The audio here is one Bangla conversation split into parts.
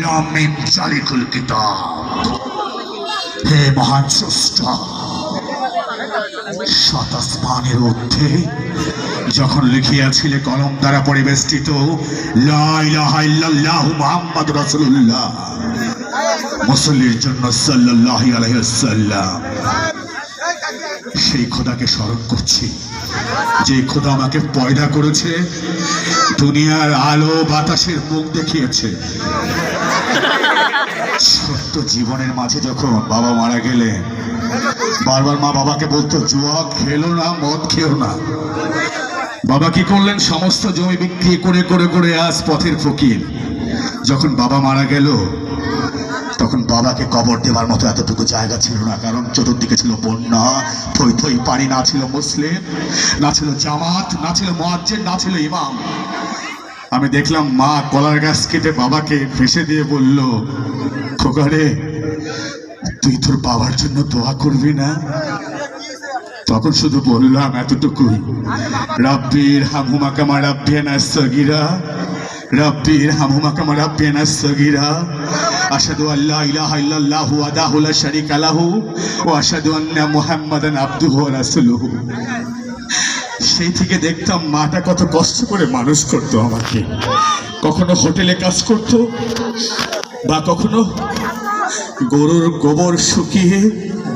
লামিন জালিকুল কিতাব। হে মহান স্রষ্টা, সাত আসমানের ঊর্ধ্বে যখন লিখিয়াছিলে কলম দ্বারা পরিবেষ্টিত লা ইলাহা ইল্লাল্লাহু মুহাম্মাদুর রাসূলুল্লাহ মুসল্লির জন্য সাল্লাল্লাহু আলাইহি ওয়াসাল্লাম, সেই খোদাকে স্মরণ করছি যে খোদা আমাকে পয়দা করেছে, দুনিয়ার আলো বাতাসের মুখ দেখিয়েছে। ছোট্ট জীবনের মাঝে যখন বাবা মারা গেলেন, বারবার মা বাবাকে বলতো জুয়া খেলো না, মদ খেও না। বাবা কি করলেন? সমস্ত জমি বিক্রি করে করে করে আজ পথের ফকির। যখন বাবা মারা গেল তখন বাবাকে কবর দেওয়ার মতো এতটুকু জায়গা ছিল না, কারণ চতুর্দিকে ছিল বন্যা, থই থই পানি, না ছিল মুসলিম, না ছিল জামাত, না ছিল মুয়াজ্জিন, না ছিল ইমাম। আমি দেখলাম মা কলার গাছ কেটে বাবাকে ফেসে দিয়ে বলল, খোকা রে, তুই তোর বাবার জন্য দোয়া করবি না? তখন শুধু বললাম এতটুকুই, রাব্বির হামহুমা কামা রাব্বিয়ানা সগীরা, রাব্বির হামহুমা কামা রাব্বিয়ানা সগীরা, আশহাদু আল্লা ইলাহা ইল্লাল্লাহু ওয়াহদাহু লা শারীকা লাহু ওয়া আশহাদু আন্না মুহাম্মাদান আবদুহু ওয়া রাসূলুহু। সেই থেকে দেখতাম মাটা কত কষ্ট করে মানুষ করতো আমাকে। কখনো হোটেলে কাজ করতো, বা কখনো গরুর গোবর শুকিয়ে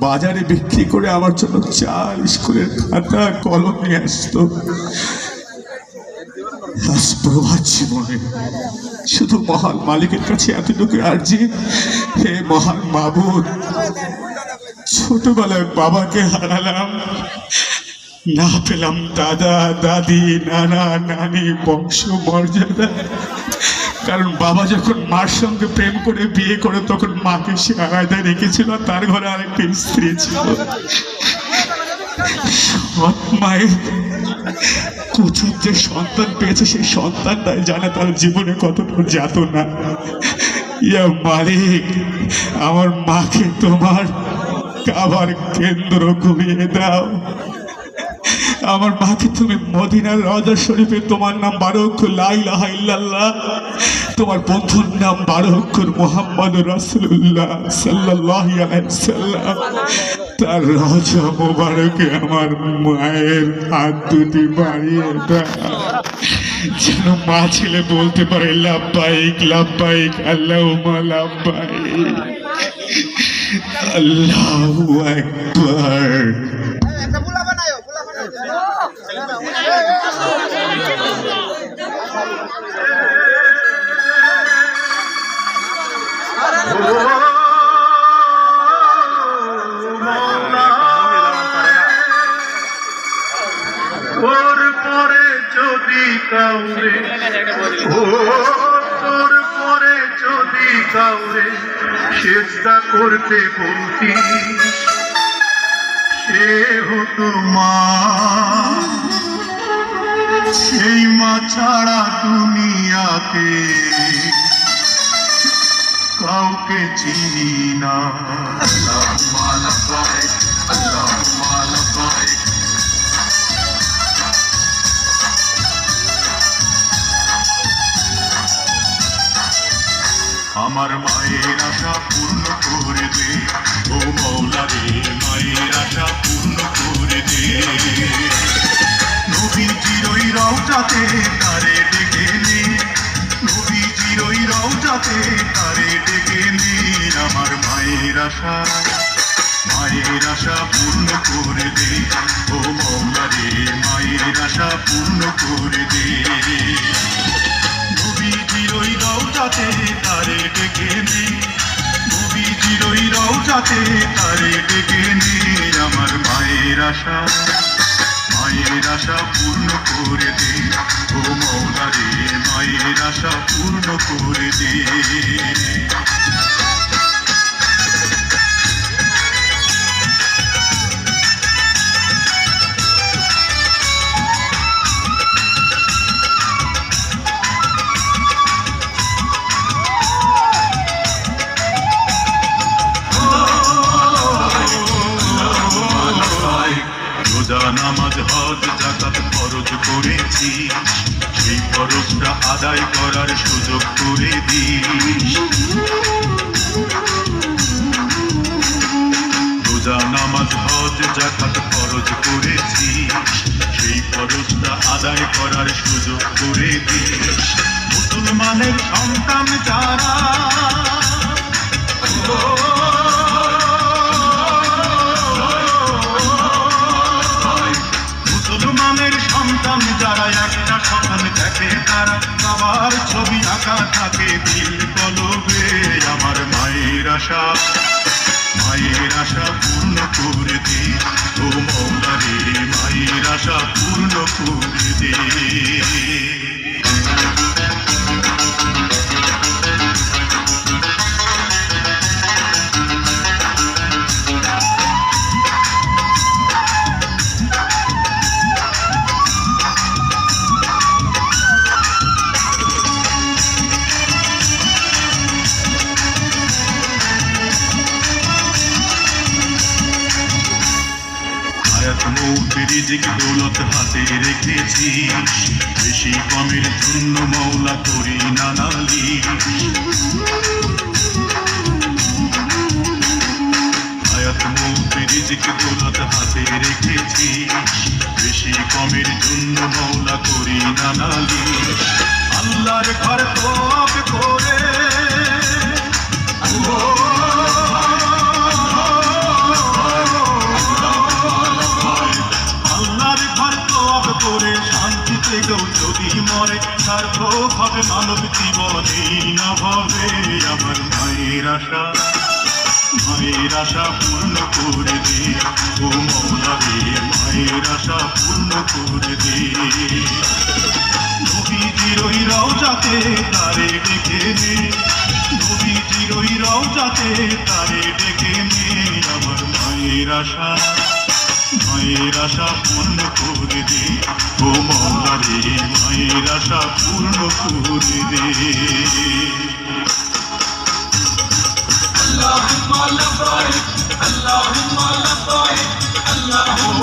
বাজারে বিক্রি করে আমার জন্য চাল, স্কুলের খাতা, কলম নিয়ে আসতো। প্রভাত জীবনে শুধু মহান মালিকের কাছে এতটুকু আর্জি, হে মহান মাবুদ, ছোটবেলায় বাবাকে হারালাম, না পেলাম দাদা দাদি, নানা নানি, বংশ মর্যাদা। কারণ বাবা যখন মার সঙ্গে প্রেম করে বিয়ে করে তখন মাকে সে আলাদা রেখেছিল, তার ঘরে আরেকটা স্ত্রী ছিল। সৎ মায়ের কুচুর যে সন্তান পেয়েছে, সেই সন্তানটাই জানে তার জীবনে কতটা যাতনা। ইয়া মালিক, আমার মাকে তোমার কাবার কেন্দ্র ঘুরিয়ে দাও। আমার মাকে তুমি মদিনার রওজা শরীফে তোমার নাম 12 অক্ষর লা ইলাহা ইল্লাল্লাহ, তোমার বন্ধুর নাম 12 অক্ষর মুহাম্মাদুর রাসূলুল্লাহ সাল্লাল্লাহু আলাইহি ওয়াসাল্লাম, তার রওজা মোবারকে আমার মায়ের হাত দুটি বাড়িয়ে দাও, যেন মা ছেলে বলতে পারে লাব্বাইক লাব্বাইক আল্লাহুম্মা লাব্বাইক, আল্লাহু আকবার। তোর পরে যদি কাউরে, তোর পরে যদি কাউরে চেষ্টা করতে বলতি, সে হতো মা। সেই মা ছাড়া দুনিয়াতে কাউকে চিনি না। আল্লাহুম্মা লাব্বাইক, আল্লাহুম্মা লাব্বাইক। আমার মায়ের আশা পূর্ণ করে দে, ও মওলা রে, মায়ের আশা পূর্ণ করে দে। নবীজির ওই রওজাতে তারে ডেকে নে, নবীজির ওই রওজাতে তারে ডেকে নে। আমার মায়ের আশা, মায়ের আশা পূর্ণ করে দে, ও মওলা রে, মায়ের আশা পূর্ণ করে দে। নবীজির ওই রওজাতে তারে ডেকে নে, নবীজির ওই রওজাতে তারে ডেকে নে। আমার মায়ের আশা, মায়ের আশা পূর্ণ করে দে, ও মওলা রে, মায়ের আশা পূর্ণ করে দে। রোজা, নামাজ, হজ, যাকাত ফরজ করেছি, সেই ফরজটা আদায় করার সুযোগ করে দিস। করার সুযোগ করে দিস। মুসলমানের সন্তান যারা, মুসলমানের সন্তান যারা একটা স্বপ্ন দেখে তারা, বাবার ছবি আঁকা থাকে দিল কলবে। আমার মায়ের আশা, মায়ের আশা পূর্ণ করে দে ও মওলা রে, মায়ের আশা পূর্ণ করে দে। হায়াত মৌত রিজিক দৌলত হাতে রেখেছিস, বেশি কমের জন্য মওলা করি না নালিশ। হায়াত মৌত রিজিক দৌলত হাতে রেখেছিস, বেশি কমের জন্য মওলা করি না নালিশ। আল্লাহর ঘর তওয়াব করে, আল্লাহর ঘর তওয়াব করে শান্তিতে কেউ যদি মরে, সার্থক হবে মানব জীবনে না হবে। আমার মায়ের আশা, মায়ের আশা পূর্ণ করে দে ও মওলা রে, মায়ের আশা পূর্ণ করে দে। নবীজির ওই রওজাতে তারে ডেকে নে, নবীজির ওই রওজাতে তারে ডেকে নে। আমার মায়ের আশা, মায়ের আশা পূর্ণ করে দে ও মওলা রে, মায়ের আশা পূর্ণ করে দে। اللهم لبيك اللهم لبيك اللهم